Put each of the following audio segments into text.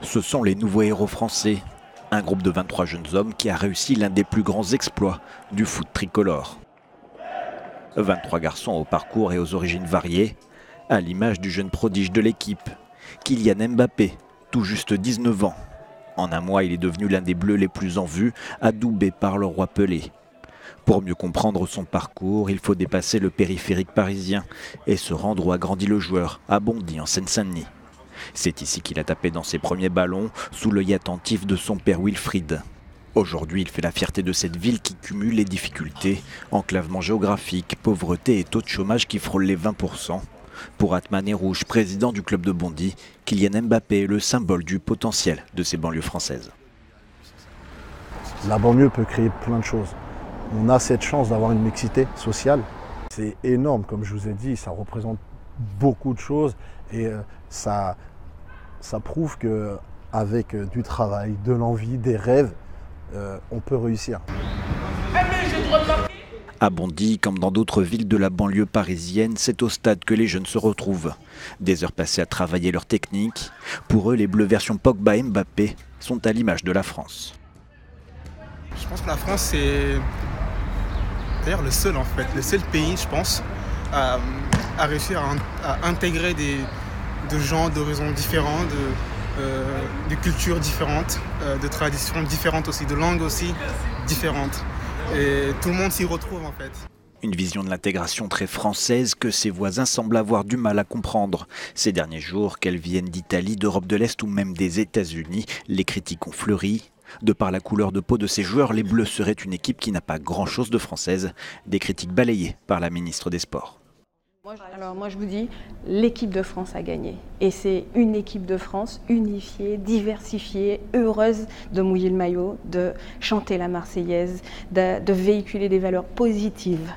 Ce sont les nouveaux héros français, un groupe de 23 jeunes hommes qui a réussi l'un des plus grands exploits du foot tricolore. 23 garçons au parcours et aux origines variées, à l'image du jeune prodige de l'équipe, Kylian Mbappé, tout juste 19 ans. En un mois, il est devenu l'un des Bleus les plus en vue, adoubé par le roi Pelé. Pour mieux comprendre son parcours, il faut dépasser le périphérique parisien et se rendre où a grandi le joueur, à Bondy, en Seine-Saint-Denis. C'est ici qu'il a tapé dans ses premiers ballons, sous l'œil attentif de son père Wilfried. Aujourd'hui, il fait la fierté de cette ville qui cumule les difficultés, enclavement géographique, pauvreté et taux de chômage qui frôlent les 20%. Pour Atman et Rouge, président du club de Bondy, Kylian Mbappé est le symbole du potentiel de ces banlieues françaises. La banlieue peut créer plein de choses. On a cette chance d'avoir une mixité sociale. C'est énorme, comme je vous ai dit, ça représente beaucoup de choses et ça prouve qu'avec du travail, de l'envie, des rêves, on peut réussir. À Bondy, comme dans d'autres villes de la banlieue parisienne, c'est au stade que les jeunes se retrouvent. Des heures passées à travailler leur technique. Pour eux, les Bleus version Pogba et Mbappé sont à l'image de la France. Je pense que la France, c'est d'ailleurs le seul pays, je pense, à réussir à intégrer de gens d'horizons différents, de cultures différentes, de traditions différentes aussi, de langues aussi différentes. Et tout le monde s'y retrouve en fait. Une vision de l'intégration très française que ses voisins semblent avoir du mal à comprendre. Ces derniers jours, qu'elles viennent d'Italie, d'Europe de l'Est ou même des États-Unis, les critiques ont fleuri. De par la couleur de peau de ces joueurs, les Bleus seraient une équipe qui n'a pas grand-chose de française. Des critiques balayées par la ministre des Sports. Alors moi je vous dis, l'équipe de France a gagné. Et c'est une équipe de France unifiée, diversifiée, heureuse de mouiller le maillot, de chanter la Marseillaise, de véhiculer des valeurs positives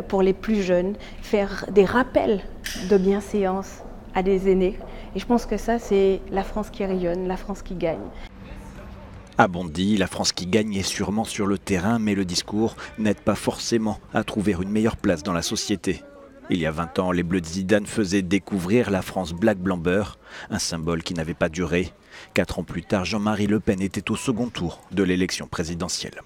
pour les plus jeunes, faire des rappels de bienséance à des aînés. Et je pense que ça c'est la France qui rayonne, la France qui gagne. À Bondy, la France qui gagne est sûrement sur le terrain, mais le discours n'aide pas forcément à trouver une meilleure place dans la société. Il y a 20 ans, les Bleus de Zidane faisaient découvrir la France Black Blanc Beurre, un symbole qui n'avait pas duré. 4 ans plus tard, Jean-Marie Le Pen était au second tour de l'élection présidentielle.